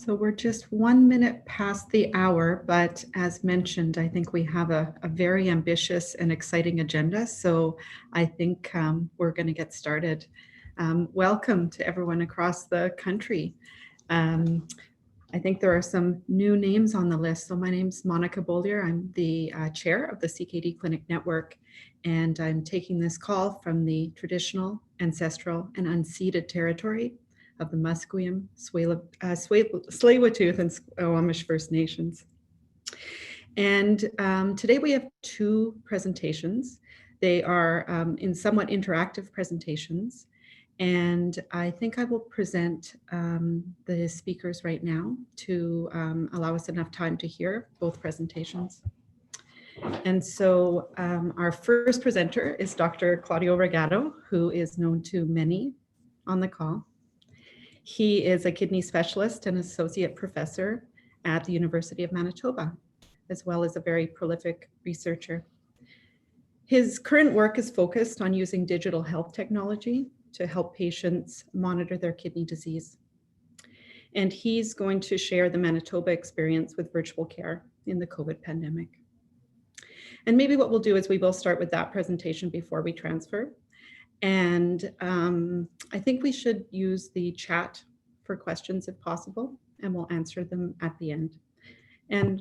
So we're just 1 minute past the hour, but as mentioned, I think we have a very ambitious and exciting agenda. So I think we're going to get started. Welcome to everyone across the country. I think there are some new names on the list. So my name's Monica Bollier. I'm the chair of the CKD Clinic Network, and I'm taking this call from the traditional, ancestral, and unceded territory of the Musqueam, Tsleil-Waututh, and Squamish First Nations. And today we have two presentations. They are in somewhat interactive presentations. And I think I will present the speakers right now to allow us enough time to hear both presentations. And so our first presenter is Dr. Claudio Regato, who is known to many on the call. He is a kidney specialist and associate professor at the University of Manitoba, as well as a very prolific researcher. His current work is focused on using digital health technology to help patients monitor their kidney disease. And he's going to share the Manitoba experience with virtual care in the COVID pandemic. And maybe what we'll do is we will start with that presentation before we transfer. And I think we should use the chat for questions if possible, and we'll answer them at the end. And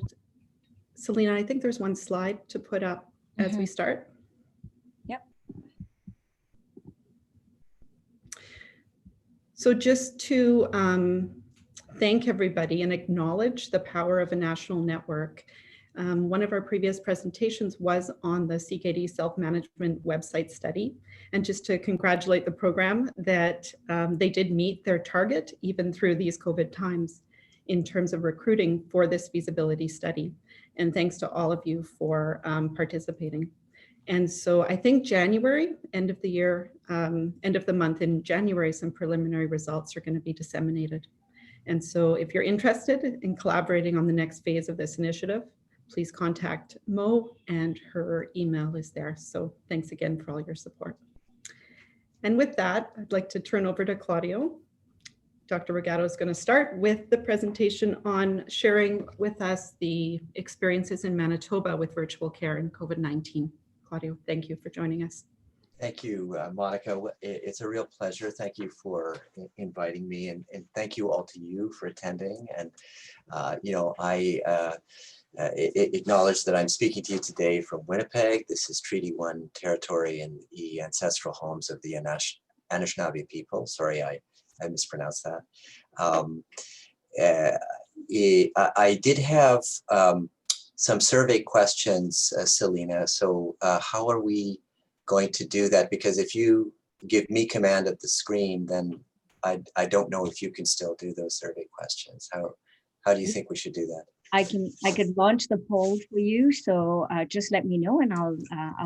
Selena, I think there's one slide to put up as we start. Yep. So just to thank everybody and acknowledge the power of a national network. One of our previous presentations was on the CKD self-management website study. And just to congratulate the program that they did meet their target even through these COVID times in terms of recruiting for this feasibility study. And thanks to all of you for participating. And so I think January, end of the year, end of the month in January, some preliminary results are going to be disseminated. And so if you're interested in collaborating on the next phase of this initiative, please contact Mo, and her email is there. So thanks again for all your support. And with that, I'd like to turn over to Claudio. Dr. Regato is going to start with the presentation on sharing with us the experiences in Manitoba with virtual care and COVID-19. Claudio, thank you for joining us. Thank you, Monica. It's a real pleasure. Thank you for inviting me, and thank you all to you for attending. And, you know, I acknowledge that I'm speaking to you today from Winnipeg. This is Treaty 1 territory in the ancestral homes of the Anishinaabe people. Sorry, I mispronounced that. I did have some survey questions, Selena. So how are we going to do that? Because if you give me command of the screen, then I don't know if you can still do those survey questions. How do you think we should do that? I could launch the poll for you. So just let me know, and I'll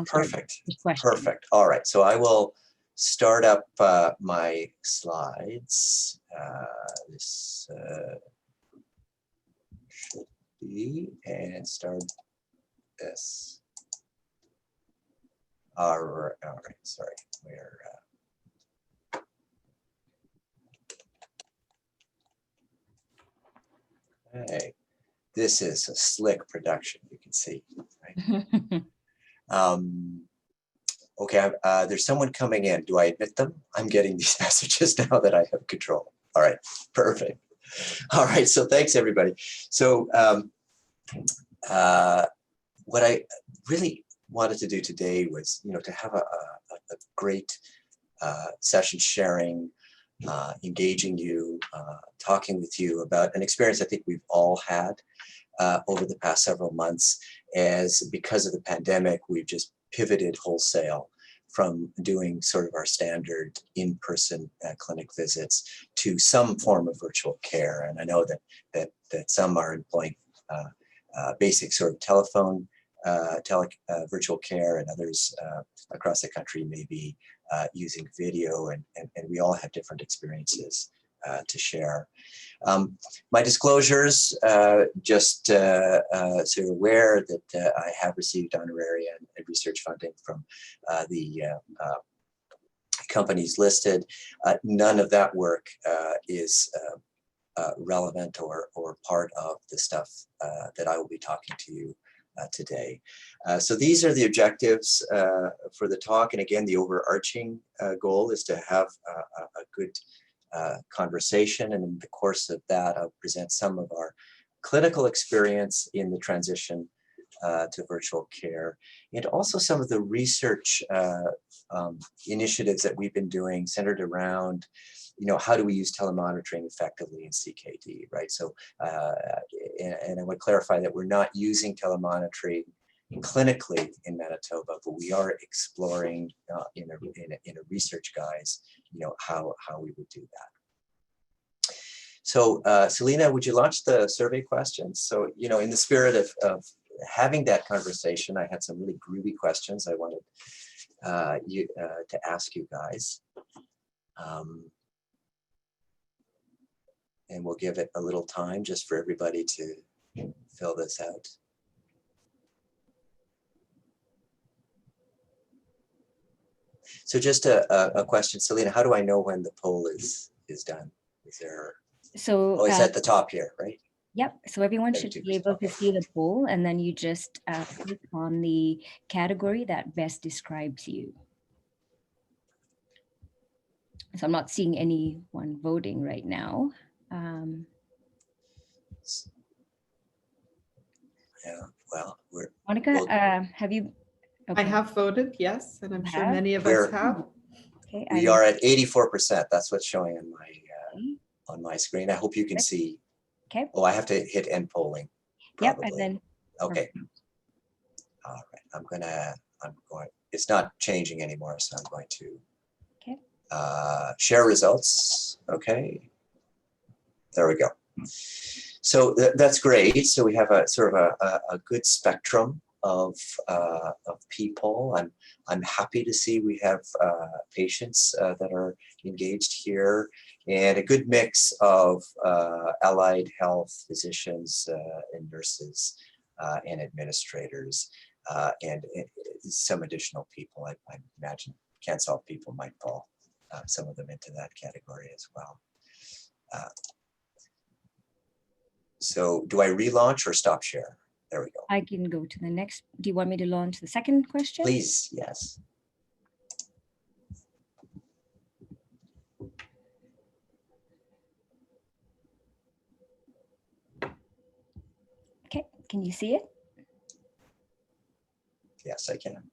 Perfect. Start the Perfect. All right. So I will start up my slides. This should be, and start this. All right. Sorry. We're okay. This is a slick production, you can see. Right? Okay, there's someone coming in. Do I admit them? I'm getting these messages now that I have control. All right, perfect. All right, so thanks everybody. So what I really wanted to do today was, you know, to have a great session sharing, engaging you, talking with you about an experience I think we've all had over the past several months, as because of the pandemic, we've just pivoted wholesale from doing sort of our standard in-person clinic visits to some form of virtual care. And I know that some are employing basic sort of telephone virtual care, and others across the country may be using video, and we all have different experiences to share. My disclosures, just so you're aware that I have received honorarium and research funding from the companies listed. None of that work is relevant or part of the stuff that I will be talking to you today. So these are the objectives for the talk. And again, the overarching goal is to have a good conversation. And in the course of that, I'll present some of our clinical experience in the transition to virtual care, and also some of the research initiatives that we've been doing centered around, how do we use telemonitoring effectively in CKD, right? So, and I would clarify that we're not using telemonitoring clinically in Manitoba, but we are exploring in a research guise, how we would do that. So, Selena, would you launch the survey questions? So, in the spirit of having that conversation, I had some really groovy questions I wanted to ask you guys. And we'll give it a little time just for everybody to fill this out. So just a question, Selena, how do I know when the poll is done? Is there, So it's at the top here, right? Yep, so everyone should be able to see the poll, and then you just click on the category that best describes you. So I'm not seeing anyone voting right now. Yeah, well, Monica, have you? I have voted, yes, and I'm sure many of us have. Okay, we are at 84%. That's what's showing on my screen. I hope you can see. Okay. Oh, I have to hit end polling. Probably. Yep, and then. Okay. All right. I'm going. It's not changing anymore, so I'm going to. Okay. Share results. Okay. There we go. So that's great. So we have a sort of a good spectrum of people. I'm happy to see we have patients that are engaged here, and a good mix of allied health physicians and nurses and administrators, and some additional people. I imagine CanSolve people might fall some of them into that category as well. So do I relaunch or stop share? There we go. I can go to the next. Do you want me to launch the second question? Please, yes. Okay, can you see it? Yes, I can.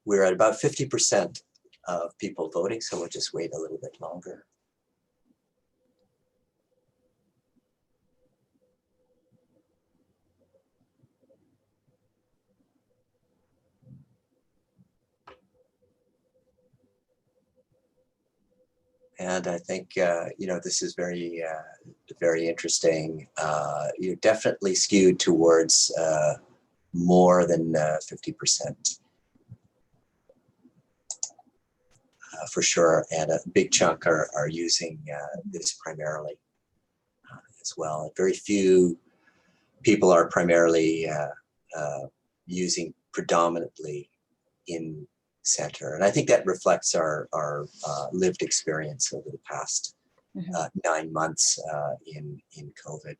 We're at about 50% of people voting, so we'll just wait a little bit longer. And I think, this is very, very interesting. You're definitely skewed towards more than 50%. For sure, and a big chunk are using this primarily as well. Very few people are primarily using predominantly in center, and I think that reflects our lived experience over the past 9 months in COVID.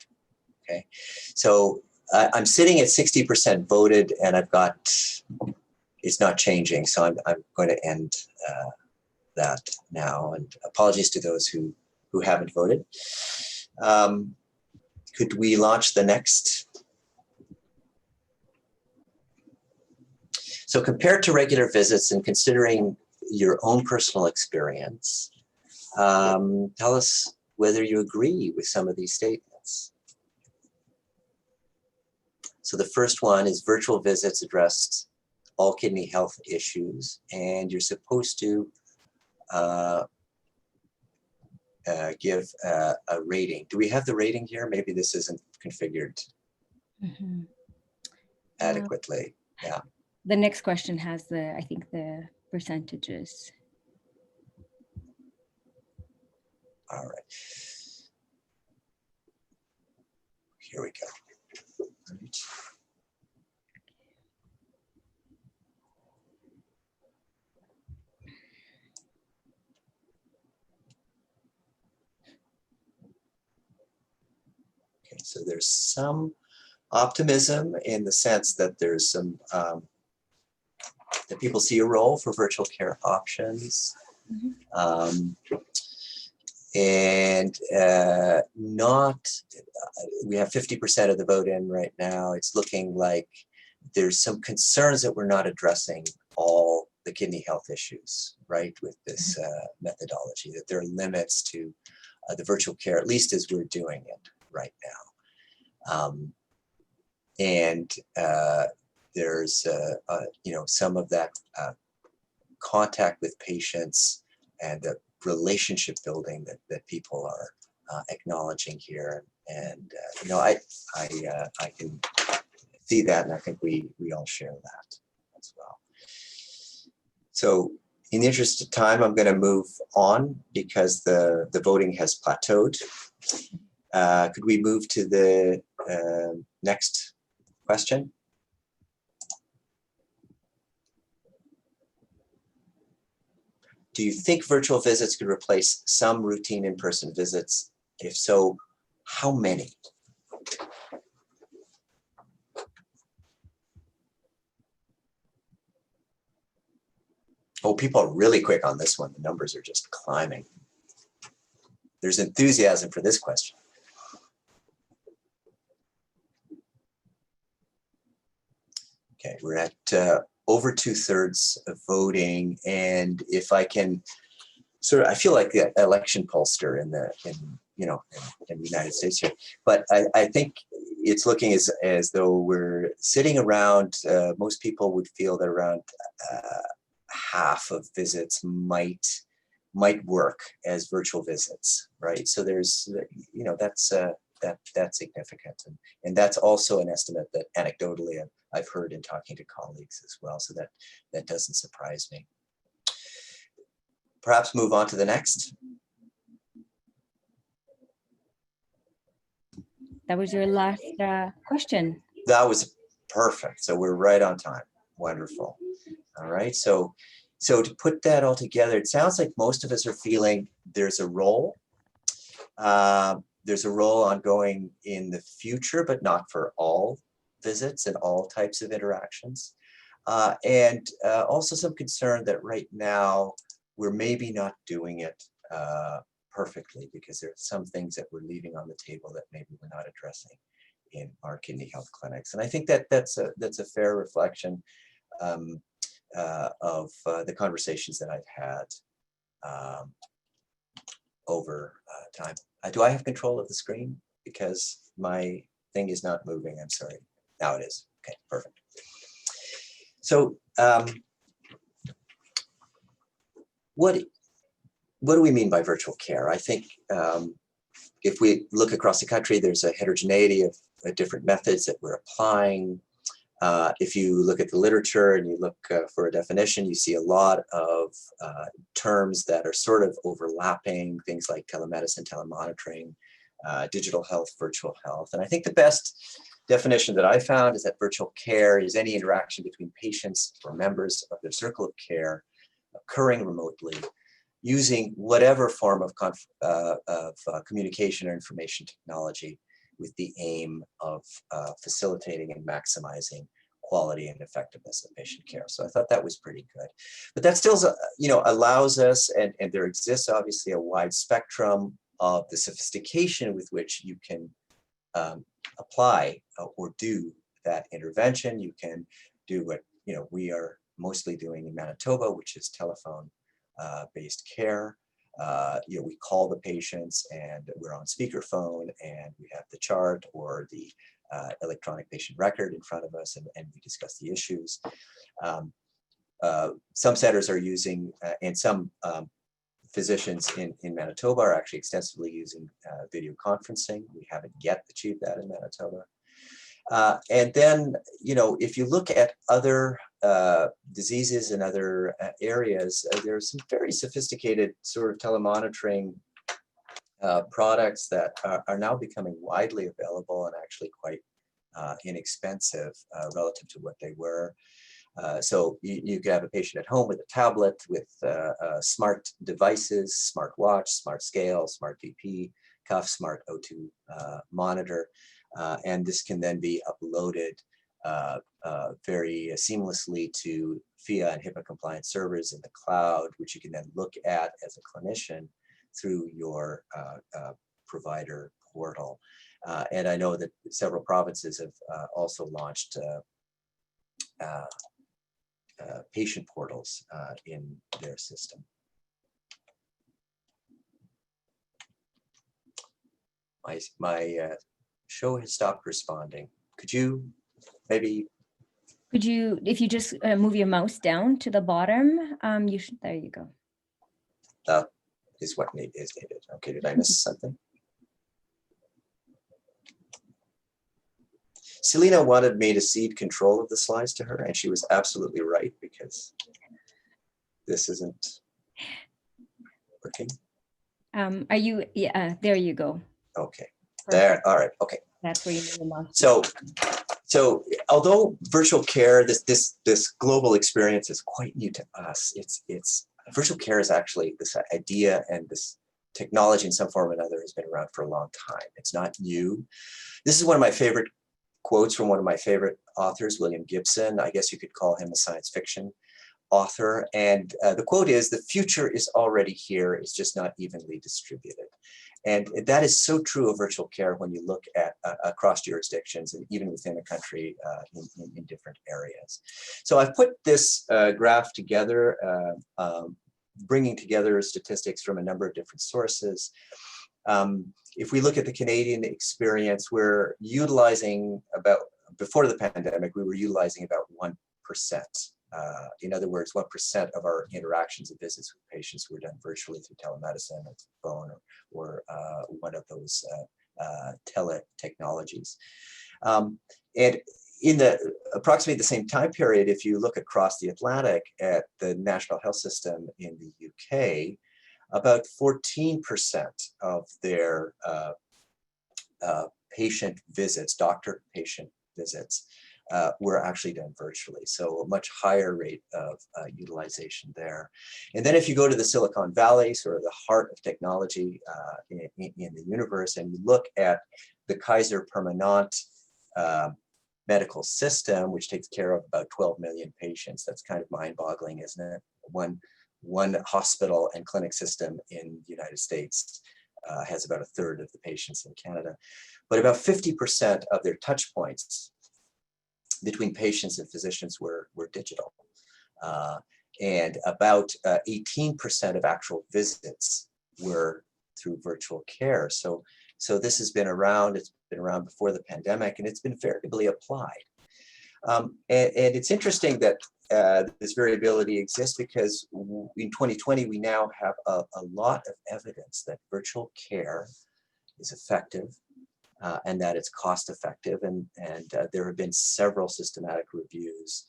Okay, so I'm sitting at 60% voted, and I've got, it's not changing, so I'm going to end that now, and apologies to those who haven't voted. Could we launch the next? So compared to regular visits and considering your own personal experience, tell us whether you agree with some of these statements. So the first one is virtual visits addressed all kidney health issues, and you're supposed to give a rating. Do we have the rating here? Maybe this isn't configured adequately. Yeah. The next question has I think the percentages. All right. Here we go. Right. So there's some optimism in the sense that there's some, that people see a role for virtual care options. And we have 50% of the vote in right now. It's looking like there's some concerns that we're not addressing all the kidney health issues, right, with this methodology, that there are limits to the virtual care, at least as we're doing it right now. And there's, some of that contact with patients and the relationship building that people are acknowledging here. And, I can see that, and I think we all share that as well. So in the interest of time, I'm going to move on because the voting has plateaued. Could we move to the next question? Do you think virtual visits could replace some routine in-person visits? If so, how many? Oh, people are really quick on this one. The numbers are just climbing. There's enthusiasm for this question. Okay, we're at over 2/3 of voting, and if I can I feel like the election pollster in the United States here, but I think it's looking as though we're sitting around. Most people would feel that around half of visits might work as virtual visits, right? So there's that's significant, and that's also an estimate that anecdotally I've heard in talking to colleagues as well. So that doesn't surprise me. Perhaps move on to the next. That was your last question. That was perfect. So we're right on time. Wonderful. All right. So to put that all together, it sounds like most of us are feeling there's a role. There's a role ongoing in the future, but not for all visits and all types of interactions. And also some concern that right now we're maybe not doing it perfectly because there are some things that we're leaving on the table that maybe we're not addressing in our kidney health clinics. And I think that's a fair reflection of the conversations that I've had over time. Do I have control of the screen? Because my thing is not moving. I'm sorry. Now it is. Okay, perfect. So what do we mean by virtual care? I think if we look across the country, there's a heterogeneity of different methods that we're applying. If you look at the literature and you look for a definition, you see a lot of terms that are sort of overlapping, things like telemedicine, telemonitoring, digital health, virtual health. And I think the best definition that I found is that virtual care is any interaction between patients or members of their circle of care occurring remotely using whatever form of communication or information technology with the aim of facilitating and maximizing quality and effectiveness of patient care. So I thought that was pretty good. But that still, allows us, and there exists obviously a wide spectrum of the sophistication with which you can apply or do that intervention. You can do what we are mostly doing in Manitoba, which is telephone based care. We call the patients and we're on speakerphone and we have the chart or the electronic patient record in front of us and we discuss the issues. Some centers are using, and some physicians in Manitoba are actually extensively using video conferencing. We haven't yet achieved that in Manitoba. And then, if you look at other diseases in other areas, there's some very sophisticated sort of telemonitoring products that are now becoming widely available and actually quite inexpensive relative to what they were. So you can have a patient at home with a tablet, with smart devices, smart watch, smart scale, smart BP, cuff, smart O2 monitor. And this can then be uploaded very seamlessly to FIA and HIPAA compliant servers in the cloud, which you can then look at as a clinician through your provider portal. And I know that several provinces have also launched patient portals in their system. My show has stopped responding. Could you maybe? Could you, if you just move your mouse down to the bottom, you should, there you go. That is what is needed. Okay, did I miss something? Selena wanted me to cede control of the slides to her, and she was absolutely right, because this isn't working. Are you, yeah, there you go. Okay, Perfect. there, all right, okay. That's where you move your mouse. So although virtual care, this global experience is quite new to us, it's virtual care is actually this idea, and this technology in some form or another has been around for a long time. It's not new. This is one of my favorite quotes from one of my favorite authors, William Gibson. I guess you could call him a science fiction author. And the quote is, "The future is already here, it's just not evenly distributed." And that is so true of virtual care when you look at across jurisdictions and even within a country in different areas. So I've put this graph together, bringing together statistics from a number of different sources. If we look at the Canadian experience, we're utilizing about, before the pandemic, we were utilizing about 1%. In other words, 1% of our interactions and visits with patients were done virtually through telemedicine or phone or one of those tele technologies. And in the approximately the same time period, if you look across the Atlantic at the national health system in the UK, about 14% of their patient visits, doctor-patient visits, were actually done virtually. So a much higher rate of utilization there. And then if you go to the Silicon Valley, sort of the heart of technology in the universe, and you look at the Kaiser Permanente medical system, which takes care of about 12 million patients. That's kind of mind-boggling, isn't it? One hospital and clinic system in the United States has about a third of the patients in Canada. But about 50% of their touch points between patients and physicians were digital. And about 18% of actual visits were through virtual care. So this has been around, it's been around before the pandemic, and it's been variably applied. And it's interesting that this variability exists because in 2020, we now have a lot of evidence that virtual care is effective, and that it's cost effective. And there have been several systematic reviews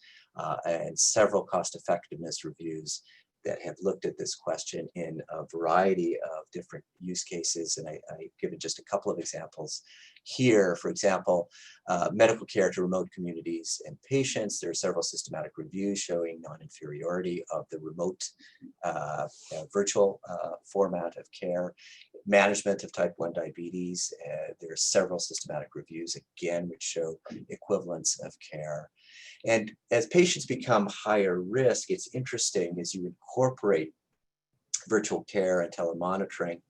and several cost effectiveness reviews that have looked at this question in a variety of different use cases. And I've given just a couple of examples here. For example, medical care to remote communities and patients. There are several systematic reviews showing non-inferiority of the remote virtual format of care. Management of type 1 diabetes. There are several systematic reviews, again, which show equivalence of care. And as patients become higher risk, it's interesting as you incorporate virtual care and telemonitoring,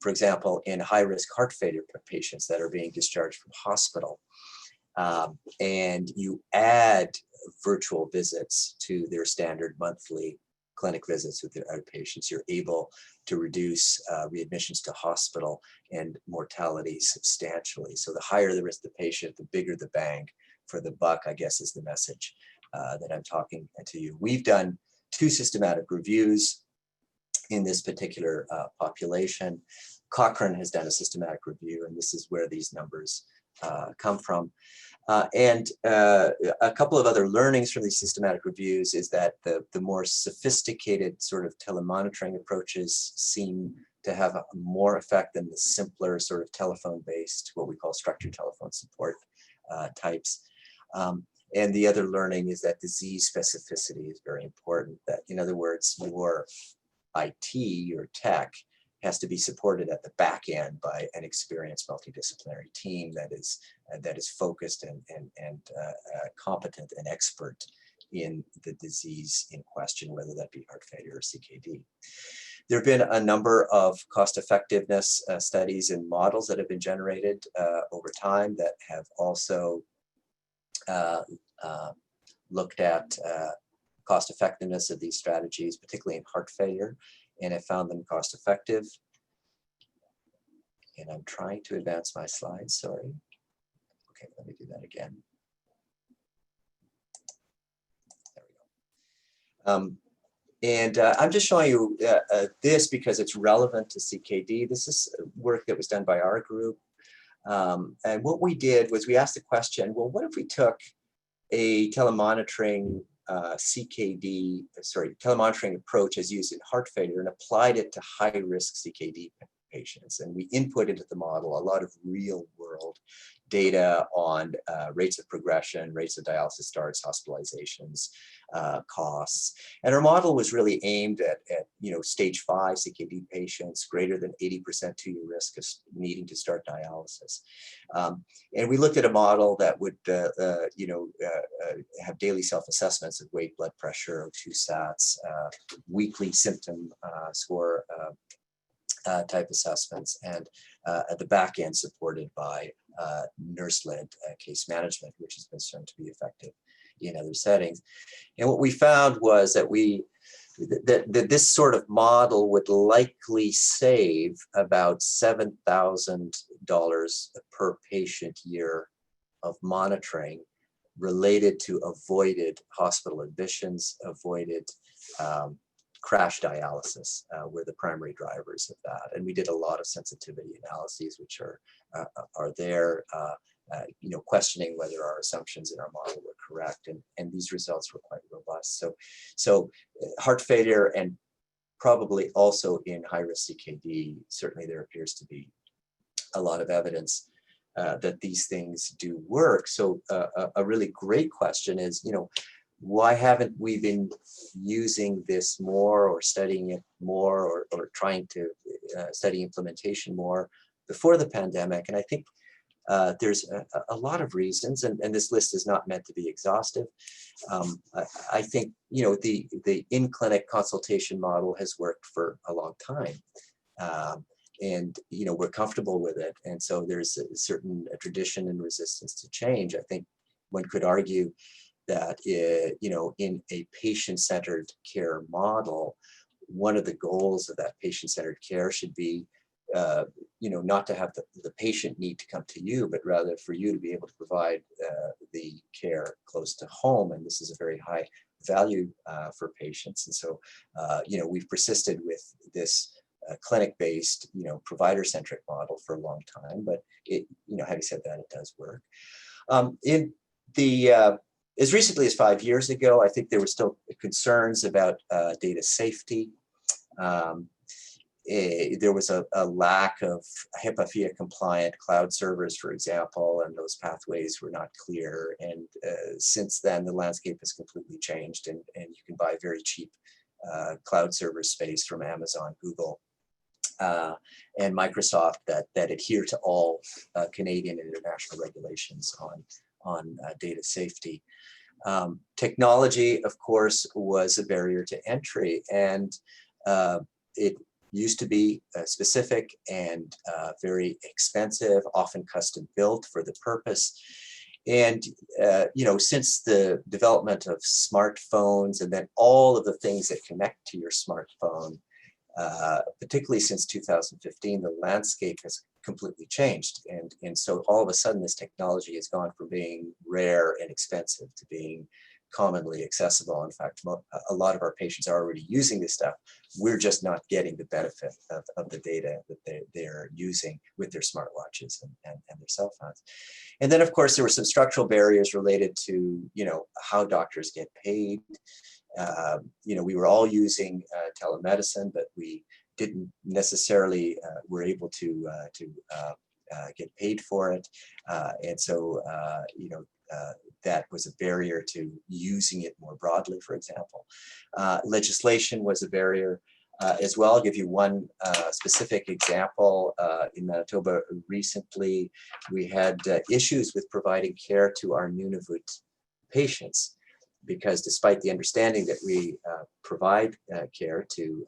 for example, in high-risk heart failure patients that are being discharged from hospital, and you add virtual visits to their standard monthly clinic visits with their outpatients, you're able to reduce readmissions to hospital and mortality substantially. So the higher the risk of the patient, the bigger the bang for the buck, I guess, is the message that I'm talking to you. We've done 2 systematic reviews in this particular population. Cochrane has done a systematic review, and this is where these numbers come from. And a couple of other learnings from these systematic reviews is that the more sophisticated sort of telemonitoring approaches seem to have more effect than the simpler sort of telephone-based, what we call structured telephone support types. And the other learning is that disease specificity is very important. That, in other words, your IT, your tech, has to be supported at the back end by an experienced multidisciplinary team that is focused and competent and expert in the disease in question, whether that be heart failure or CKD. There have been a number of cost effectiveness studies and models that have been generated over time that have also looked at cost effectiveness of these strategies, particularly in heart failure, and have found them cost effective. And I'm trying to advance my slides, sorry. Okay, let me do that again. There we go. I'm just showing you this because it's relevant to CKD. This is work that was done by our group. And what we did was we asked the question, well, what if we took a telemonitoring telemonitoring approach as used in heart failure and applied it to high-risk CKD patients? And we input into the model a lot of real-world data on rates of progression, rates of dialysis starts, hospitalizations, costs. And our model was really aimed at stage 5 CKD patients, greater than 80% two-year risk of needing to start dialysis. And we looked at a model that would have daily self-assessments of weight, blood pressure, O2 sats, weekly symptom score type assessments, and at the back end supported by nurse-led case management, which has been shown to be effective in other settings. And what we found was that that this sort of model would likely save about $7,000 per patient year of monitoring related to avoided hospital admissions, avoided crash dialysis were the primary drivers of that. And we did a lot of sensitivity analyses, which are there, questioning whether our assumptions in our model were correct. And these results were quite robust. So heart failure, and probably also in high-risk CKD, certainly there appears to be a lot of evidence that these things do work. So a really great question is, why haven't we been using this more or studying it more or trying to study implementation more before the pandemic? And I think there's a lot of reasons, and this list is not meant to be exhaustive. I think, the in-clinic consultation model has worked for a long time. And we're comfortable with it. And so there's a certain tradition and resistance to change. I think one could argue that in a patient-centered care model, one of the goals of that patient-centered care should be not to have the patient need to come to you, but rather for you to be able to provide the care close to home. And this is a very high value for patients. And so, we've persisted with this clinic-based, provider-centric model for a long time. But having said that, it does work. As recently as 5 years ago, I think there were still concerns about data safety. There was a lack of HIPAA compliant cloud servers, for example, and those pathways were not clear. And since then, the landscape has completely changed, and you can buy very cheap cloud server space from Amazon, Google, and Microsoft that adhere to all Canadian and international regulations on data safety. Technology, of course, was a barrier to entry, and it used to be specific and very expensive, often custom built for the purpose. And since the development of smartphones and then all of the things that connect to your smartphone, particularly since 2015, the landscape has completely changed. And so all of a sudden, this technology has gone from being rare and expensive to being commonly accessible. In fact, a lot of our patients are already using this stuff. We're just not getting the benefit of the data that they're using with their smartwatches and their cell phones. And then, of course, there were some structural barriers related to, how doctors get paid. We were all using telemedicine, but we didn't necessarily were able to get paid for it. And so, that was a barrier to using it more broadly, for example. Legislation was a barrier. as well. I'll give you one specific example. In Manitoba recently, we had issues with providing care to our Nunavut patients, because despite the understanding that we provide care to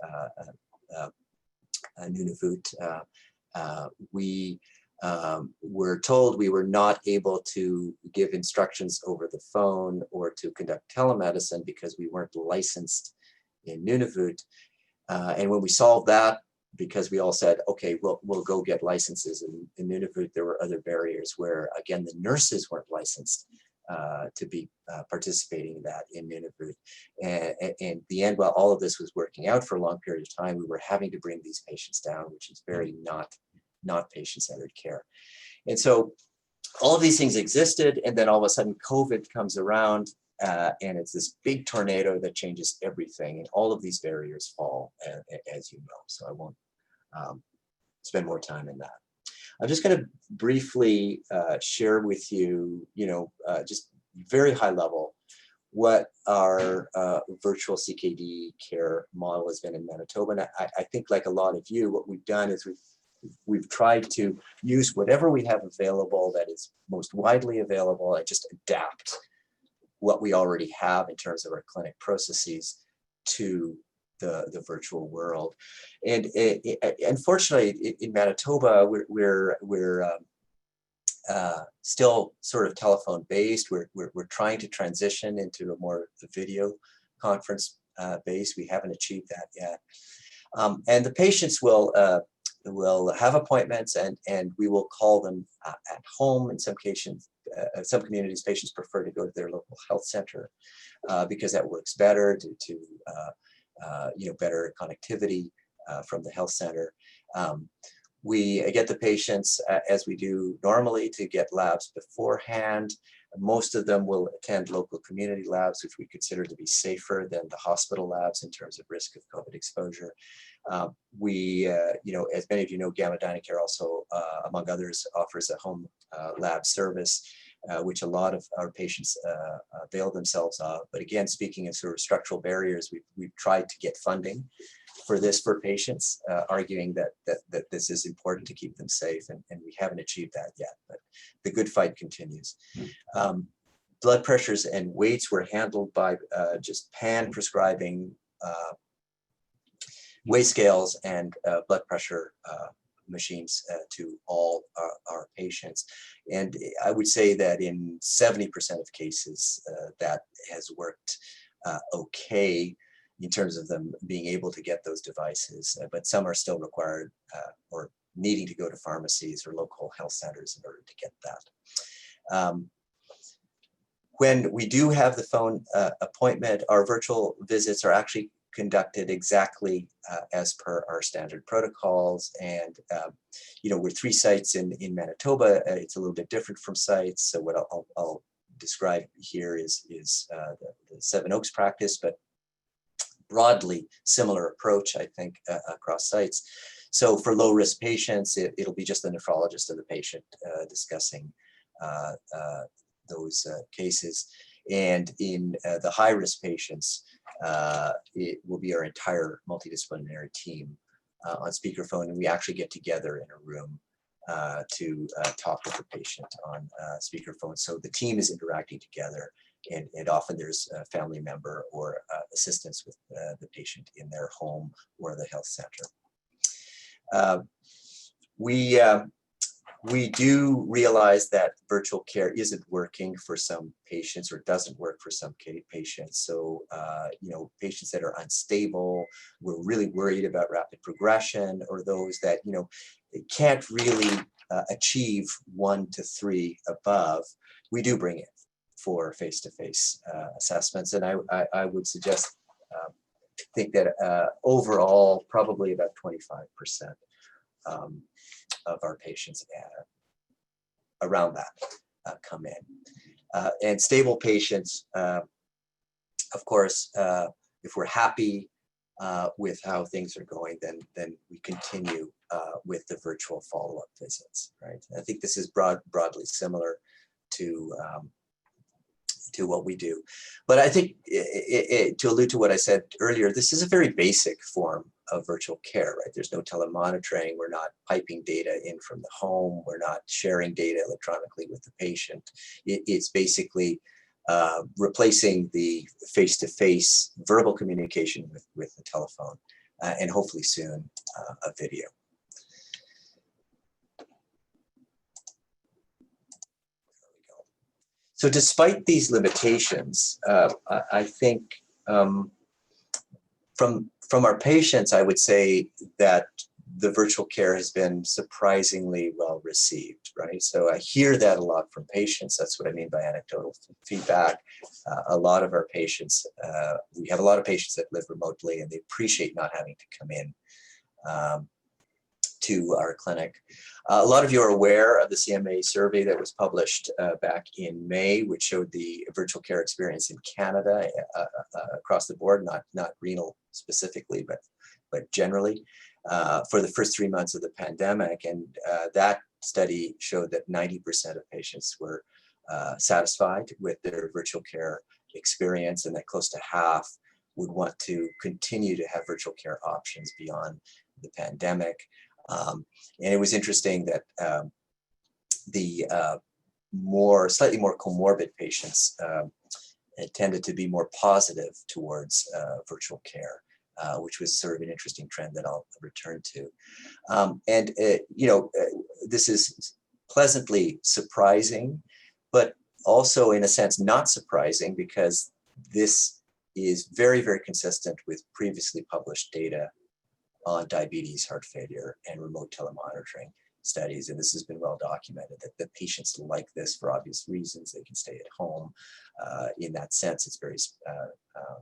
Nunavut, we were told we were not able to give instructions over the phone or to conduct telemedicine because we weren't licensed in Nunavut. And when we solved that, because we all said, okay, we'll go get licenses in Nunavut, there were other barriers where, again, the nurses weren't licensed to be participating in that in Nunavut. And in the end, while all of this was working out for a long period of time, we were having to bring these patients down, which is very not patient-centered care. And so all of these things existed, and then all of a sudden COVID comes around, and it's this big tornado that changes everything, and all of these barriers fall, as you know. So I won't spend more time in that. I'm just going to briefly share with you, just very high level, what our virtual CKD care model has been in Manitoba. And I think, like a lot of you, what we've done is we've tried to use whatever we have available that is most widely available and just adapt what we already have in terms of our clinic processes to the virtual world. And unfortunately, in Manitoba, we're still sort of telephone based. We're trying to transition into a more video conference base. We haven't achieved that yet. And the patients will have appointments, and we will call them at home. In some cases, some communities, patients prefer to go to their local health center because that works better due to better connectivity from the health center. We get the patients, as we do normally, to get labs beforehand. Most of them will attend local community labs, which we consider to be safer than the hospital labs in terms of risk of COVID exposure. We, as many of you know, Gamma Dynacare also, among others, offers a home lab service, which a lot of our patients avail themselves of. But again, speaking of sort of structural barriers, we've tried to get funding for this for patients, arguing that this is important to keep them safe, and we haven't achieved that yet, but the good fight continues. Blood pressures and weights were handled by just pan-prescribing weigh scales and blood pressure machines to all our patients. And I would say that in 70% of cases that has worked okay in terms of them being able to get those devices, but some are still required or needing to go to pharmacies or local health centers in order to get that. When we do have the phone appointment, our virtual visits are actually conducted exactly as per our standard protocols. And, with 3 sites in Manitoba, it's a little bit different from sites. So what I'll describe here is the Seven Oaks practice, but broadly similar approach, I think, across sites. So for low-risk patients, it'll be just the nephrologist and the patient discussing those cases. And in the high-risk patients, it will be our entire multidisciplinary team on speakerphone, and we actually get together in a room to talk with the patient on speakerphone. So the team is interacting together, and often there's a family member or assistance with the patient in their home or the health center. We do realize that virtual care isn't working for some patients or doesn't work for some patients. So, patients that are unstable, we're really worried about rapid progression, or those that, can't really achieve 1 to 3 above, we do bring it for face-to-face assessments. And I would suggest, think that overall, probably about 25% of our patients around that come in. And stable patients, of course, if we're happy with how things are going, then we continue with the virtual follow-up visits, right? I think this is broadly similar to to what we do. But I think to allude to what I said earlier, this is a very basic form of virtual care, right? There's no telemonitoring. We're not piping data in from the home. We're not sharing data electronically with the patient. It's basically replacing the face-to-face verbal communication with the telephone, and hopefully soon a video. So despite these limitations, I think from our patients, I would say that the virtual care has been surprisingly well received, right? So I hear that a lot from patients. That's what I mean by anecdotal feedback. A lot of our patients, we have a lot of patients that live remotely, and they appreciate not having to come in to our clinic. A lot of you are aware of the CMA survey that was published back in May, which showed the virtual care experience in Canada across the board, not renal specifically, but generally, for the first 3 months of the pandemic. And that study showed that 90% of patients were satisfied with their virtual care experience, and that close to half would want to continue to have virtual care options beyond the pandemic. And it was interesting that the slightly more comorbid patients tended to be more positive towards virtual care, which was sort of an interesting trend that I'll return to. This is pleasantly surprising, but also in a sense not surprising, because this is very, very consistent with previously published data on diabetes, heart failure, and remote telemonitoring studies. And this has been well documented that the patients like this for obvious reasons. They can stay at home. In that sense, it's very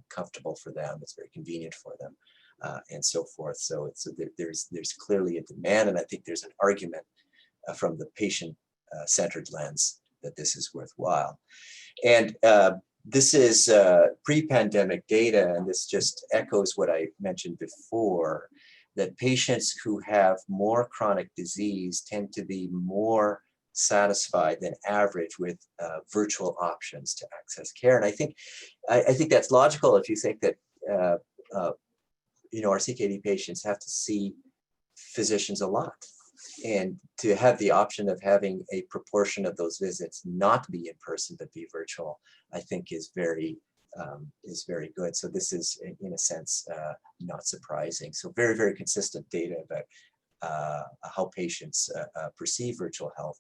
comfortable for them. It's very convenient for them, and so forth. So there's clearly a demand, and I think there's an argument from the patient-centered lens that this is worthwhile. And this is pre-pandemic data, and this just echoes what I mentioned before, that patients who have more chronic disease tend to be more satisfied than average with virtual options to access care. And I think that's logical if you think that our CKD patients have to see physicians a lot. And to have the option of having a proportion of those visits not be in person but be virtual, I think is very good. So this is, in a sense, not surprising. So very, very consistent data about how patients perceive virtual health,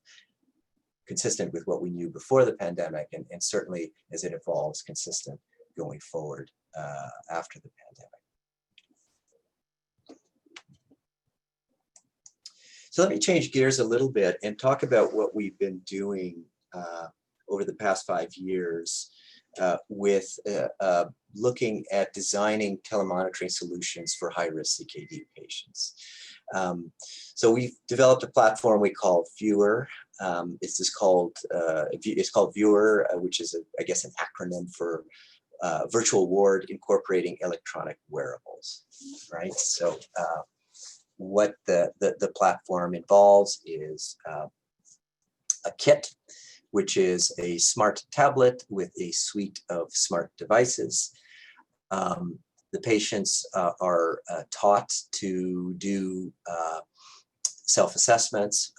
consistent with what we knew before the pandemic, and certainly as it evolves, consistent going forward after the pandemic. So let me change gears a little bit and talk about what we've been doing over the past 5 years with looking at designing telemonitoring solutions for high-risk CKD patients. So we've developed a platform we call Viewer. It's called Viewer, which is, I guess, an acronym for Virtual Ward Incorporating Electronic Wearables, right? So what the platform involves is a kit, which is a smart tablet with a suite of smart devices. The patients are taught to do self-assessments.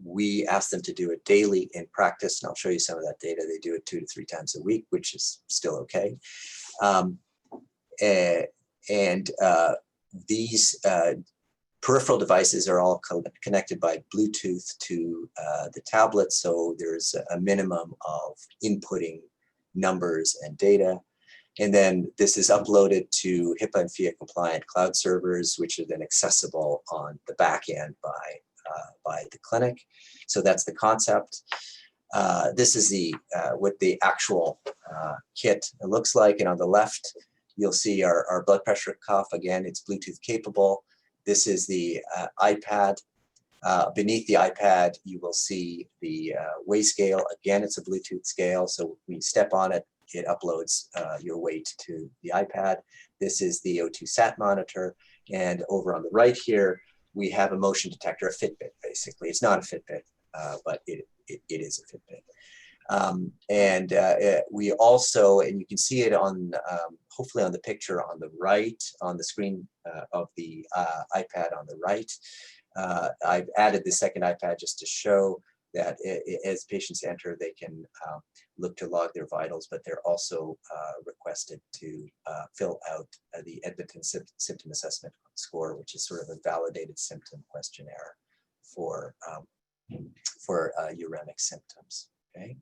We ask them to do it daily in practice, and I'll show you some of that data. They do it 2 to 3 times a week, which is still okay. These peripheral devices are all connected by Bluetooth to the tablet, so there's a minimum of inputting numbers and data. And then this is uploaded to HIPAA and FIA compliant cloud servers, which are then accessible on the back end by the clinic. So that's the concept. This is what the actual kit looks like. And on the left, you'll see our blood pressure cuff. Again, it's Bluetooth capable. This is the iPad. Beneath the iPad, you will see the weigh scale. Again, it's a Bluetooth scale. So when you step on it, it uploads your weight to the iPad. This is the O2 sat monitor. And over on the right here, we have a motion detector, a Fitbit, basically. It's not a Fitbit, but it is a Fitbit. We also, and you can see it on, hopefully on the picture on the right, on the screen of the iPad on the right. I've added the second iPad just to show that as patients enter, they can look to log their vitals, but they're also requested to fill out the Edmonton Symptom Assessment Score, which is sort of a validated symptom questionnaire for uremic symptoms. Okay,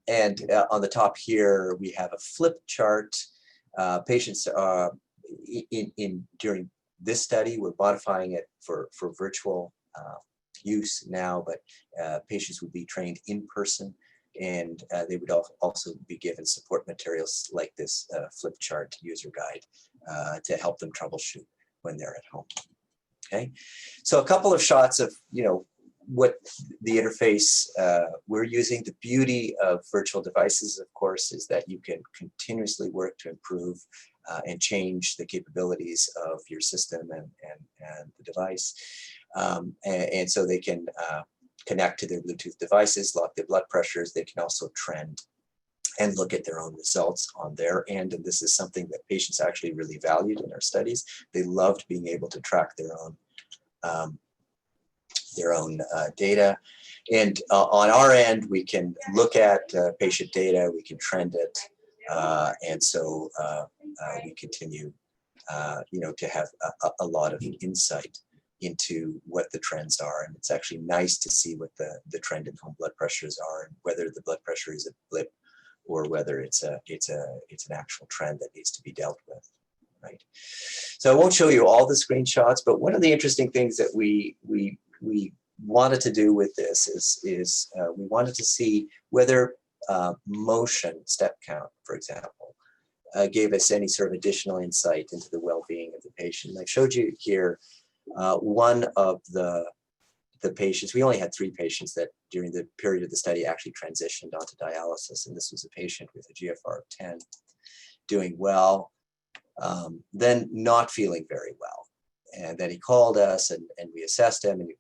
and on the top here we have a flip chart. Patients during this study, we're modifying it for virtual use now, but patients would be trained in person, and they would also be given support materials like this flip chart user guide to help them troubleshoot when they're at home. Okay, so a couple of shots of what the interface we're using. The beauty of virtual devices, of course, is that you can continuously work to improve and change the capabilities of your system and the device. And so they can connect to their Bluetooth devices, log their blood pressures. They can also trend and look at their own results on their end. And this is something that patients actually really valued in our studies. They loved being able to track their own data. And on our end, we can look at patient data, we can trend it, and so we continue, to have a lot of insight into what the trends are. And it's actually nice to see what the trend in home blood pressures are, and whether the blood pressure is a blip or whether it's an actual trend that needs to be dealt with. Right. So I won't show you all the screenshots, but one of the interesting things that we wanted to do with this is we wanted to see whether motion, step count, for example, gave us any sort of additional insight into the well-being of the patient. And I showed you here one of the patients. We only had 3 patients that during the period of the study actually transitioned onto dialysis, and this was a patient with a GFR of 10, doing well, then not feeling very well. And then he called us and we assessed him, and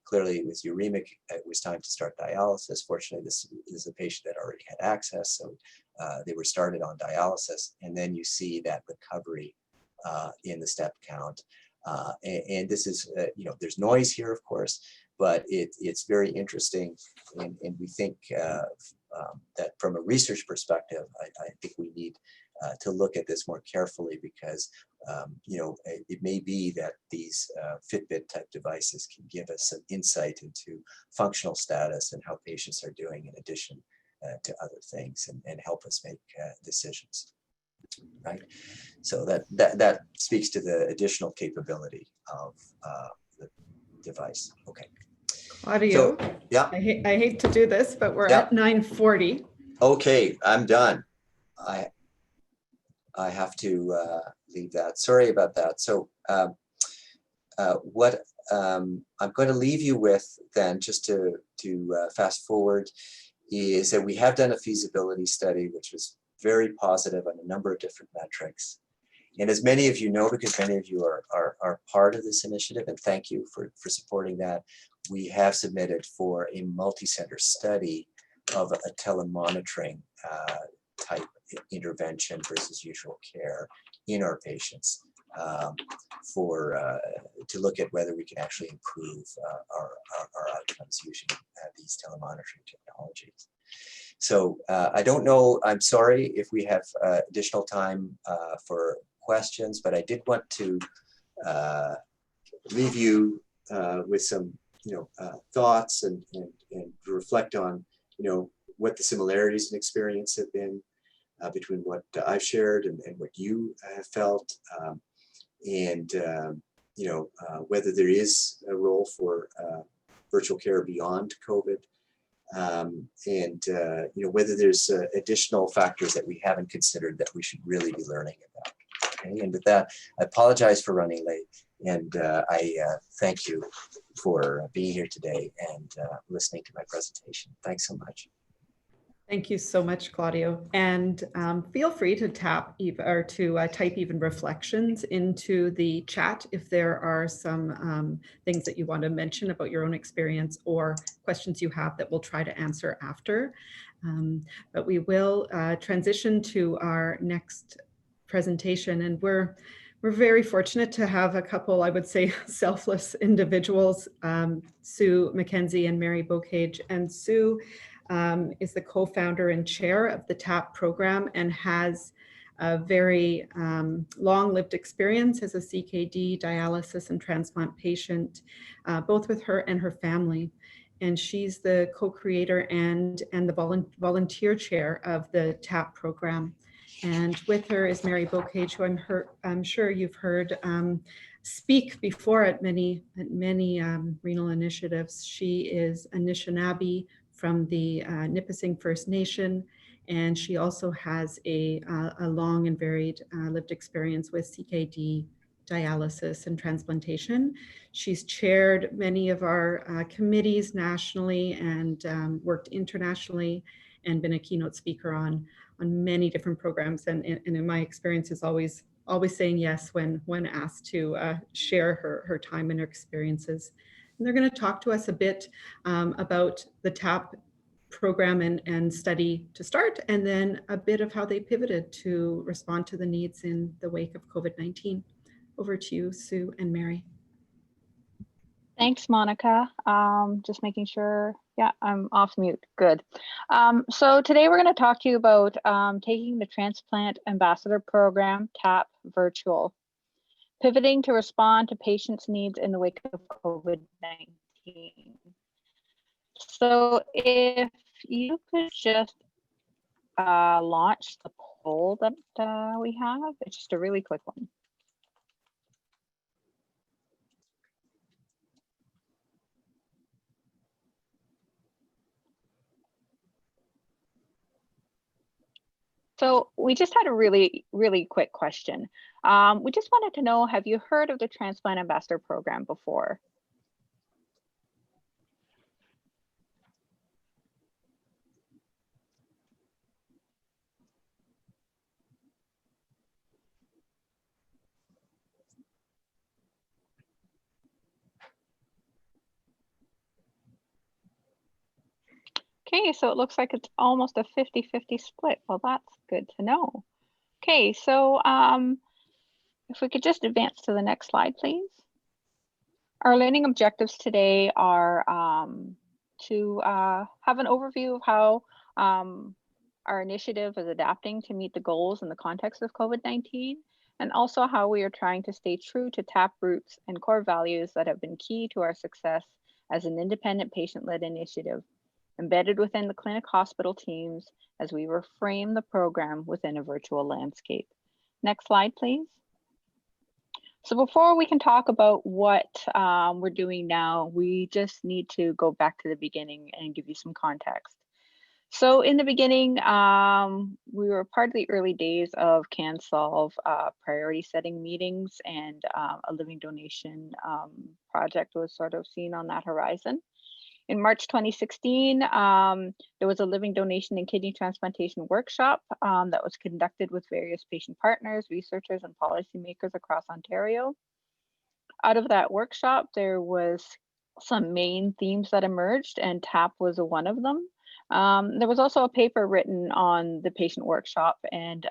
clearly it was uremic. It was time to start dialysis. Fortunately, this is a patient that already had access, so they were started on dialysis. And then you see that recovery in the step count. And this is, there's noise here, of course, but it's very interesting. And we think that from a research perspective, I think we need to look at this more carefully, because it may be that these Fitbit type devices can give us some insight into functional status and how patients are doing in addition to other things, and help us make decisions. Right. So that speaks to the additional capability of the device. Okay. Claudio, so, yeah. I hate to do this, but we're at 9:40. Okay, I'm done. I have to leave that. Sorry about that. So what I'm going to leave you with then, just to fast forward, is that we have done a feasibility study, which was very positive on a number of different metrics. And as many of you know, because many of you are part of this initiative, and thank you for supporting that, we have submitted for a multi-center study of a telemonitoring type intervention versus usual care in our patients, to look at whether we can actually improve our outcomes using these telemonitoring technologies. So I don't know, I'm sorry if we have additional time for questions, but I did want to leave you with some thoughts and reflect on what the similarities in experience have been between what I've shared and what you have felt, and whether there is a role for virtual care beyond COVID, and whether there's additional factors that we haven't considered that we should really be learning about. Okay? And with that, I apologize for running late, and I thank you for being here today and listening to my presentation. Thanks so much. Thank you so much, Claudio. And feel free to type even reflections into the chat if there are some things that you want to mention about your own experience or questions you have that we'll try to answer after. But we will transition to our next presentation, and we're very fortunate to have a couple, I would say, selfless individuals, Sue McKenzie and Mary Bocage. And Sue is the co-founder and chair of the TAP program and has a very long-lived experience as a CKD, dialysis, and transplant patient, both with her and her family. And she's the co-creator and the volunteer chair of the TAP program. And with her is Mary Bocage, who I'm sure you've heard speak before at many renal initiatives. She is Anishinaabe from the Nipissing First Nation, and she also has a long and varied lived experience with CKD, dialysis, and transplantation. She's chaired many of our committees nationally and worked internationally, and been a keynote speaker on many different programs. And in my experience is always saying yes when asked to share her time and her experiences. And they're going to talk to us a bit about the TAP program and study to start, and then a bit of how they pivoted to respond to the needs in the wake of COVID-19. Over to you, Sue and Mary. Thanks, Monica. Just making sure, yeah, I'm off mute, good. So today we're gonna talk to you about taking the Transplant Ambassador Program, TAP, virtual, pivoting to respond to patients' needs in the wake of COVID-19. So if you could just launch the poll that we have, it's just a really quick one. So we just had a really quick question. We just wanted to know, have you heard of the Transplant Ambassador Program before? Okay, so it looks like it's almost a 50-50 split. Well, that's good to know. Okay, so if we could just advance to the next slide, please. Our learning objectives today are to have an overview of how our initiative is adapting to meet the goals in the context of COVID-19, and also how we are trying to stay true to TAP roots and core values that have been key to our success as an independent patient-led initiative, embedded within the clinic hospital teams as we reframe the program within a virtual landscape. Next slide, please. So before we can talk about what we're doing now, we just need to go back to the beginning and give you some context. So in the beginning, we were part of the early days of CanSolve priority setting meetings, and a living donation project was sort of seen on that horizon. In March 2016, there was a living donation and kidney transplantation workshop that was conducted with various patient partners, researchers, and policymakers across Ontario. Out of that workshop, there was some main themes that emerged, and TAP was one of them. There was also a paper written on the patient workshop and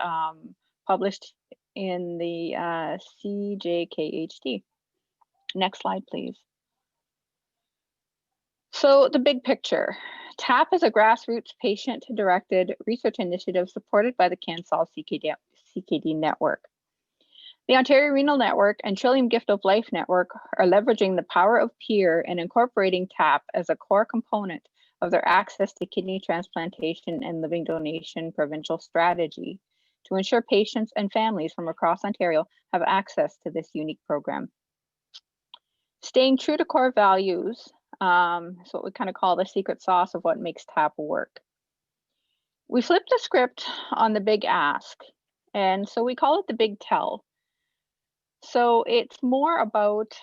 published in the CJKHD. Next slide, please. So the big picture, TAP is a grassroots patient-directed research initiative supported by the CanSolve CKD network. The Ontario Renal Network and Trillium Gift of Life Network are leveraging the power of peer and incorporating TAP as a core component of their access to kidney transplantation and living donation provincial strategy to ensure patients and families from across Ontario have access to this unique program. Staying true to core values, is what we kind of call the secret sauce of what makes TAP work. We flipped the script on the big ask, and so we call it the big tell. So it's more about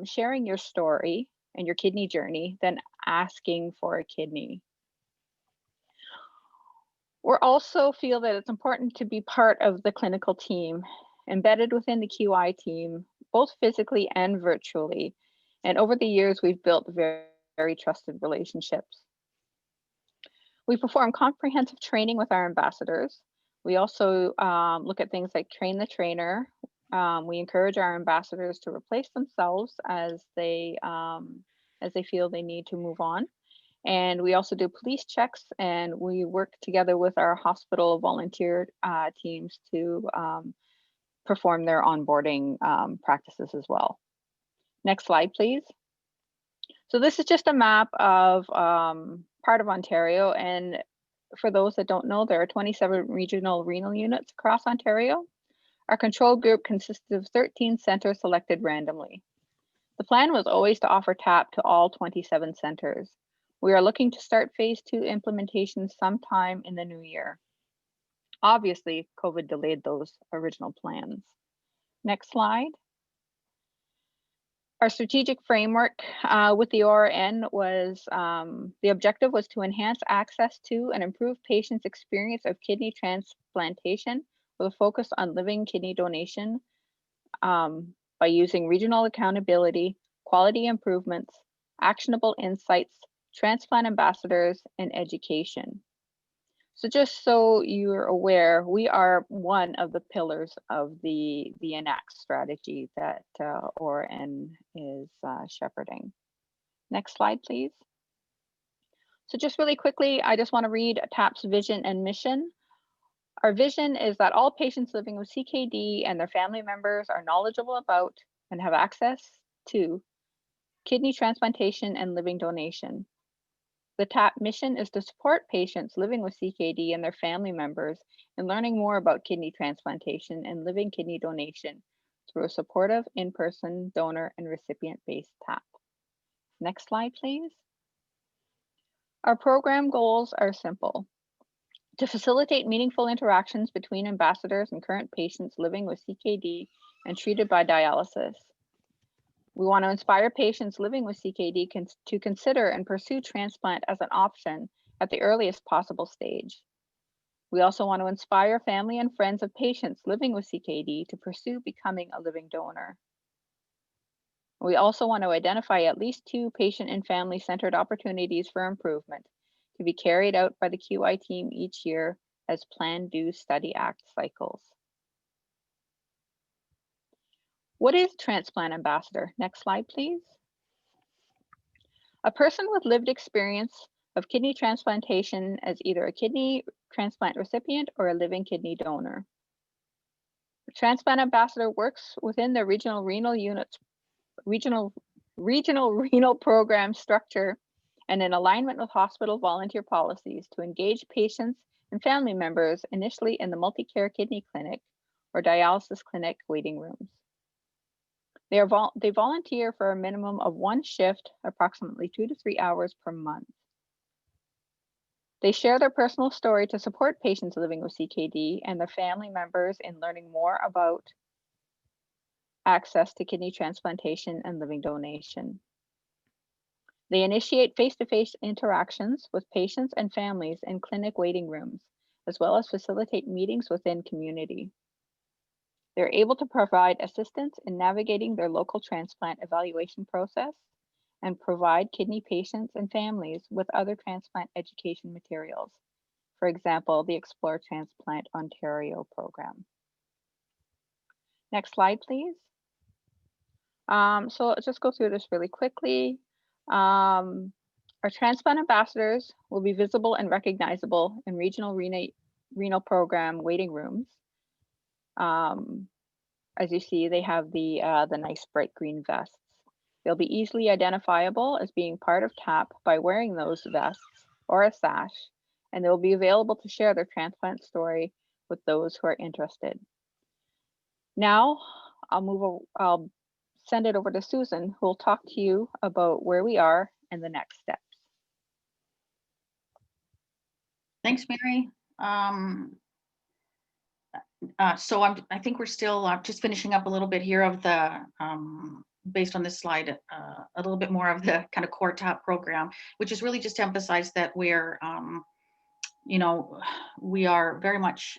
sharing your story and your kidney journey than asking for a kidney. We're also feel that it's important to be part of the clinical team, embedded within the QI team, both physically and virtually. And over the years, we've built very trusted relationships. We perform comprehensive training with our ambassadors. We also look at things like train the trainer. We encourage our ambassadors to replace themselves as they feel they need to move on. And we also do police checks, and we work together with our hospital volunteer teams to perform their onboarding practices as well. Next slide, please. So this is just a map of part of Ontario. And for those that don't know, there are 27 regional renal units across Ontario. Our control group consisted of 13 centers selected randomly. The plan was always to offer TAP to all 27 centers. We are looking to start phase 2 implementation sometime in the new year. Obviously, COVID delayed those original plans. Next slide. Our strategic framework with the ORN was, the objective was to enhance access to and improve patients' experience of kidney transplantation with a focus on living kidney donation by using regional accountability, quality improvements, actionable insights, transplant ambassadors, and education. So just so you're aware, we are one of the pillars of the ENACT strategy that ORN is shepherding. Next slide, please. So just really quickly, I just want to read TAP's vision and mission. Our vision is that all patients living with CKD and their family members are knowledgeable about and have access to kidney transplantation and living donation. The TAP mission is to support patients living with CKD and their family members in learning more about kidney transplantation and living kidney donation through a supportive in-person donor and recipient-based TAP. Next slide, please. Our program goals are simple: to facilitate meaningful interactions between ambassadors and current patients living with CKD and treated by dialysis. We want to inspire patients living with CKD to consider and pursue transplant as an option at the earliest possible stage. We also want to inspire family and friends of patients living with CKD to pursue becoming a living donor. We also want to identify at least 2 patient and family-centered opportunities for improvement to be carried out by the QI team each year as Plan, Do, Study, Act cycles. What is Transplant Ambassador? Next slide, please. A person with lived experience of kidney transplantation as either a kidney transplant recipient or a living kidney donor. The Transplant Ambassador works within the regional renal units, regional renal program structure and in alignment with hospital volunteer policies to engage patients and family members initially in the multi-care kidney clinic or dialysis clinic waiting rooms. They volunteer for a minimum of 1 shift, approximately 2 to 3 hours per month. They share their personal story to support patients living with CKD and their family members in learning more about access to kidney transplantation and living donation. They initiate face-to-face interactions with patients and families in clinic waiting rooms, as well as facilitate meetings within community. They're able to provide assistance in navigating their local transplant evaluation process and provide kidney patients and families with other transplant education materials. For example, the Explore Transplant Ontario program. Next slide, please. So let's just go through this really quickly. Our transplant ambassadors will be visible and recognizable in regional renal program waiting rooms. As you see, they have the nice bright green vests. They'll be easily identifiable as being part of TAP by wearing those vests or a sash, and they'll be available to share their transplant story with those who are interested. Now, I'll send it over to Susan, who will talk to you about where we are and the next steps. Thanks, Mary. So I think we're still just finishing up a little bit here of the, based on this slide, a little bit more of the kind of core TAP program, which is really just to emphasize that we're you know, we are very much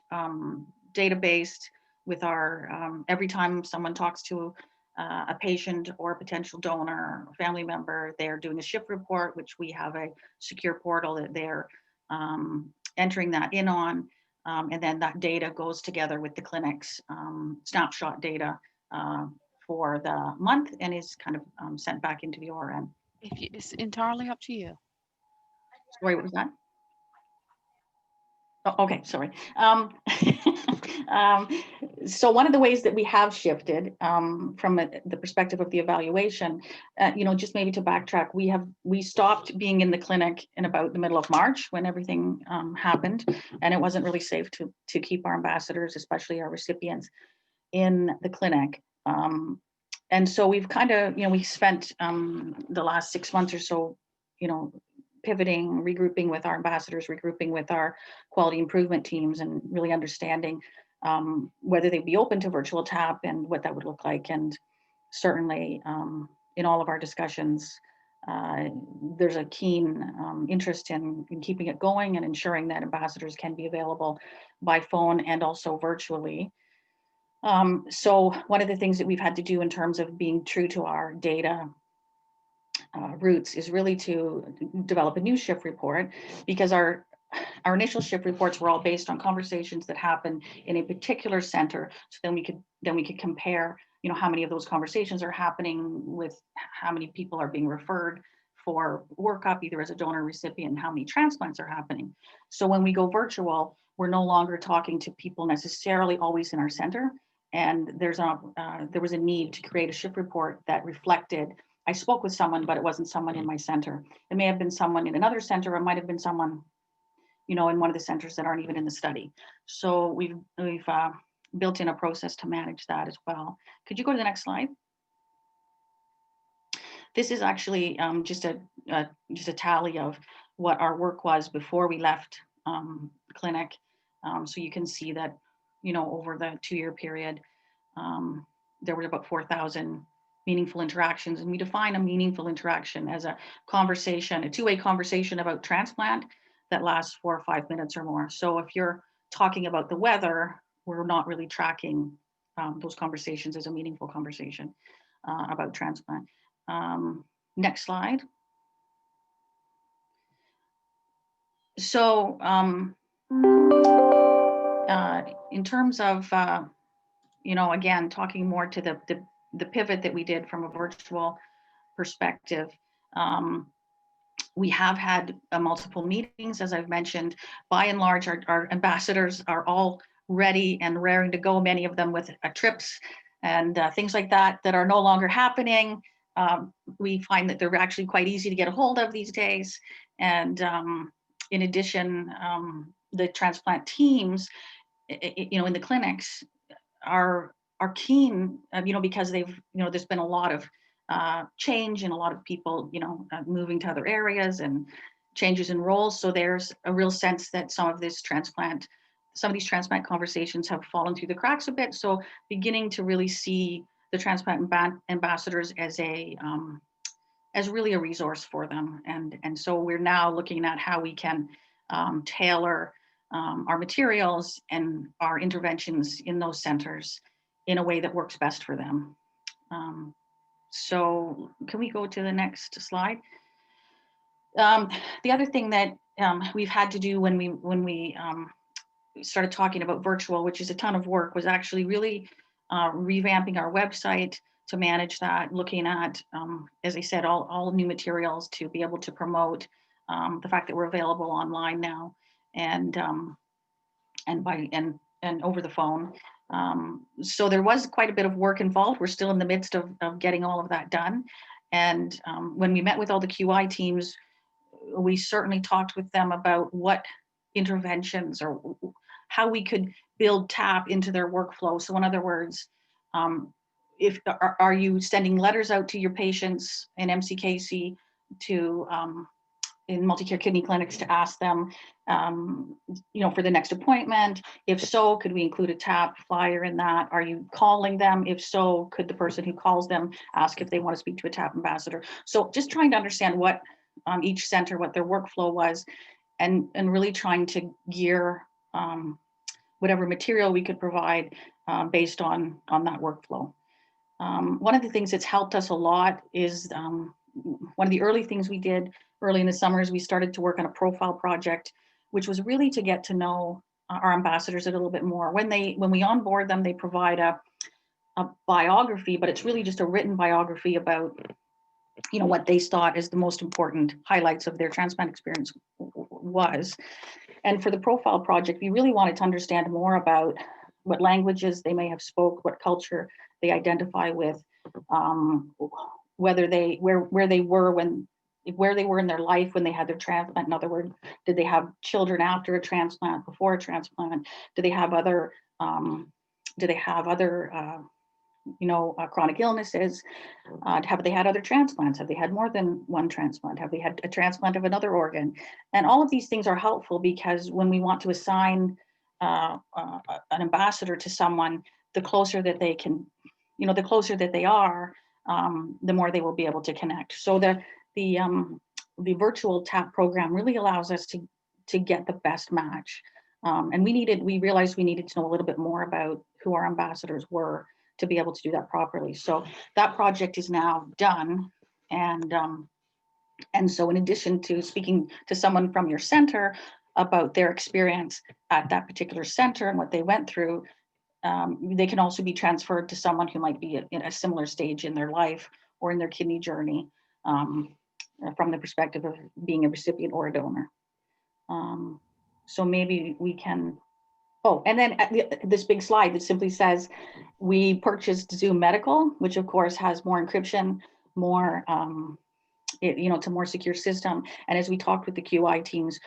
data-based with our, every time someone talks to a patient or a potential donor or family member, they're doing a shift report, which we have a secure portal that they're entering that in on. And then that data goes together with the clinic's snapshot data for the month and is kind of sent back into the ORN. It's entirely up to you. Sorry, what was that? Oh, okay, sorry. So one of the ways that we have shifted from the perspective of the evaluation, you know, just maybe to backtrack, we stopped being in the clinic in about the middle of March when everything happened, and it wasn't really safe to keep our ambassadors, especially our recipients, in the clinic. And so we've kind of, you know, we spent the last 6 months or so, you know, pivoting, regrouping with our ambassadors, regrouping with our quality improvement teams, and really understanding whether they'd be open to virtual TAP and what that would look like. And certainly in all of our discussions, there's a keen interest in keeping it going and ensuring that ambassadors can be available by phone and also virtually. So one of the things that we've had to do in terms of being true to our data roots is really to develop a new shift report, because our initial shift reports were all based on conversations that happened in a particular center. So then we could compare, you know, how many of those conversations are happening with how many people are being referred for workup, either as a donor or recipient, and how many transplants are happening. So when we go virtual, we're no longer talking to people necessarily always in our center. And there was a need to create a shift report that reflected, I spoke with someone, but it wasn't someone in my center. It may have been someone in another center, or it might have been someone, you know, in one of the centers that aren't even in the study. So we've built in a process to manage that as well. Could you go to the next slide? This is actually just a tally of what our work was before we left clinic. So you can see that, you know, over the 2-year period, there were about 4,000 meaningful interactions. And we define a meaningful interaction as a conversation, a two-way conversation about transplant that lasts 4 or 5 minutes or more. So if you're talking about the weather, we're not really tracking those conversations as a meaningful conversation about transplant. Next slide. So in terms of, you know, again, talking more to the pivot that we did from a virtual perspective, we have had multiple meetings, as I've mentioned. By and large, our ambassadors are all ready and raring to go, many of them with trips and things like that are no longer happening. We find that they're actually quite easy to get a hold of these days. And in addition, the transplant teams, you know, in the clinics are keen, you know, because they've, you know, there's been a lot of change and a lot of people, you know, moving to other areas and changes in roles. So there's a real sense that some of these transplant conversations have fallen through the cracks a bit. So beginning to really see the transplant ambassadors as really a resource for them. And so we're now looking at how we can tailor our materials and our interventions in those centers in a way that works best for them. So can we go to the next slide? The other thing that we've had to do when we started talking about virtual, which is a ton of work, was actually really revamping our website to manage that, looking at, as I said, all new materials to be able to promote the fact that we're available online now and over the phone. So there was quite a bit of work involved. We're still in the midst of getting all of that done. And when we met with all the QI teams, we certainly talked with them about what interventions or how we could build TAP into their workflow. So in other words, are you sending letters out to your patients in MCKC to in multi-care kidney clinics to ask them, you know, for the next appointment? If so, could we include a TAP flyer in that? Are you calling them? If so, could the person who calls them ask if they want to speak to a TAP ambassador? So just trying to understand what each center, what their workflow was, and really trying to gear whatever material we could provide based on that workflow. One of the things that's helped us a lot is one of the early things we did early in the summer is we started to work on a profile project, which was really to get to know our ambassadors a little bit more. When we onboard them, they provide a biography, but it's really just a written biography about, you know, what they thought is the most important highlights of their transplant experience was. And for the profile project, we really wanted to understand more about what languages they may have spoke, what culture they identify with, whether where they were in their life when they had their transplant. In other words, did they have children after a transplant, before a transplant? Do they have other chronic illnesses? Have they had other transplants? Have they had more than one transplant? Have they had a transplant of another organ? And all of these things are helpful because when we want to assign an ambassador to someone, the closer that they can, the closer that they are, the more they will be able to connect. So the virtual TAP program really allows us to get the best match. And we realized we needed to know a little bit more about who our ambassadors were to be able to do that properly. So that project is now done. And so in addition to speaking to someone from your center about their experience at that particular center and what they went through, they can also be transferred to someone who might be in a similar stage in their life or in their kidney journey from the perspective of being a recipient or a donor. So maybe we can, and then this big slide that simply says, we purchased Zoom Medical, which of course has more encryption, more, it's a more secure system. And as we talked with the QI teams,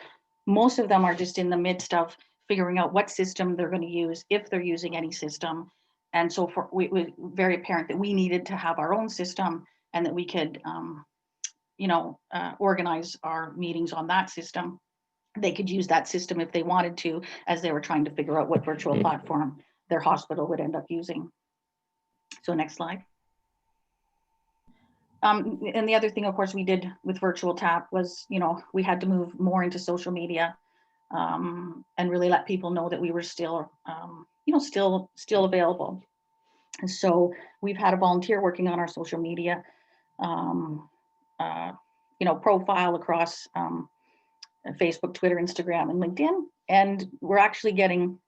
most of them are just in the midst of figuring out what system they're going to use, if they're using any system. And so it was very apparent that we needed to have our own system and that we could, organize our meetings on that system. They could use that system if they wanted to, as they were trying to figure out what virtual platform their hospital would end up using. So next slide. And the other thing, of course, we did with virtual TAP was, we had to move more into social media and really let people know that we were still, still available. And so we've had a volunteer working on our social media, profile across Facebook, Twitter, Instagram, and LinkedIn. And we're actually getting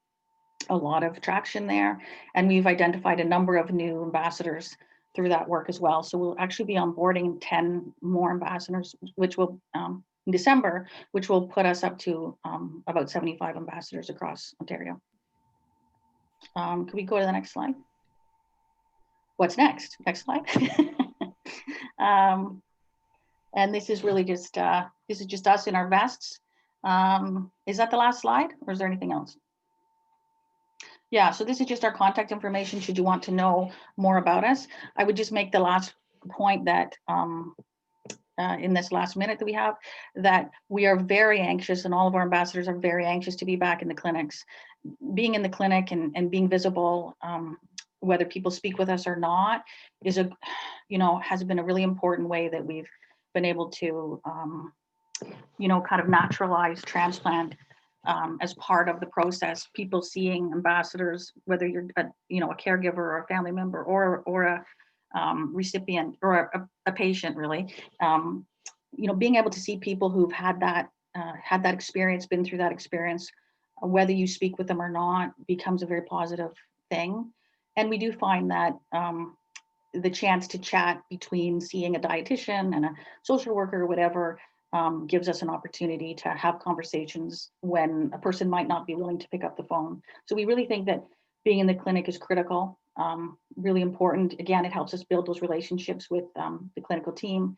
a lot of traction there. And we've identified a number of new ambassadors through that work as well. So we'll actually be onboarding 10 more ambassadors, which will, in December, which will put us up to about 75 ambassadors across Ontario. Could we go to the next slide? What's next? Next slide. And this is really just, us in our vests. Is that the last slide, or is there anything else? Yeah, so this is just our contact information should you want to know more about us. I would just make the last point that in this last minute that we have, that we are very anxious, and all of our ambassadors are very anxious to be back in the clinics. Being in the clinic and being visible, whether people speak with us or not, is has been a really important way that we've been able to, kind of naturalize transplant as part of the process. People seeing ambassadors, whether you're a caregiver or a family member or a recipient or a patient, really, being able to see people who've had that experience, been through that experience, whether you speak with them or not, becomes a very positive thing. And we do find that the chance to chat between seeing a dietitian and a social worker or whatever gives us an opportunity to have conversations when a person might not be willing to pick up the phone. So we really think that being in the clinic is critical, really important. Again, it helps us build those relationships with the clinical team.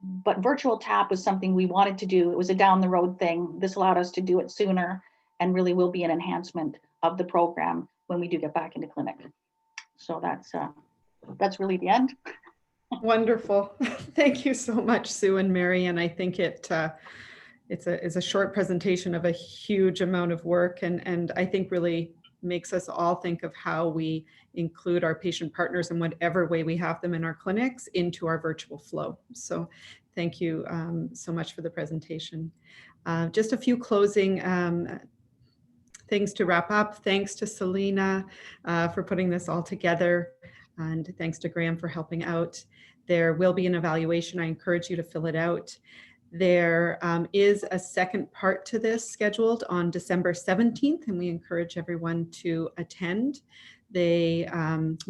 But virtual TAP was something we wanted to do. It was a down the road thing. This allowed us to do it sooner and really will be an enhancement of the program when we do get back into clinic. So that's really the end. Wonderful. Thank you so much, Sue and Mary. And I think it's a short presentation of a huge amount of work, and I think really makes us all think of how we include our patient partners in whatever way we have them in our clinics into our virtual flow. So thank you so much for the presentation. Just a few closing things to wrap up. Thanks to Selena for putting this all together, and thanks to Graham for helping out. There will be an evaluation. I encourage you to fill it out. There is a second part to this scheduled on December 17th, and we encourage everyone to attend. We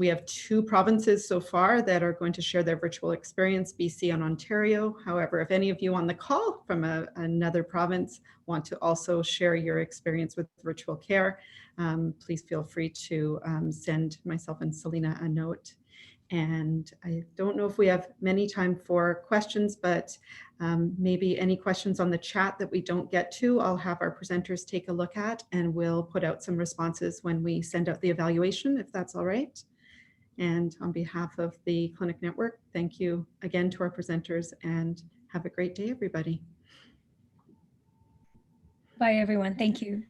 have 2 provinces so far that are going to share their virtual experience, BC and Ontario. However, if any of you on the call from another province want to also share your experience with virtual care, please feel free to send myself and Selena a note. And I don't know if we have many time for questions, but maybe any questions on the chat that we don't get to, I'll have our presenters take a look at, and we'll put out some responses when we send out the evaluation, if that's all right. And on behalf of the Clinic Network, thank you again to our presenters, and have a great day, everybody. Bye, everyone. Thank you.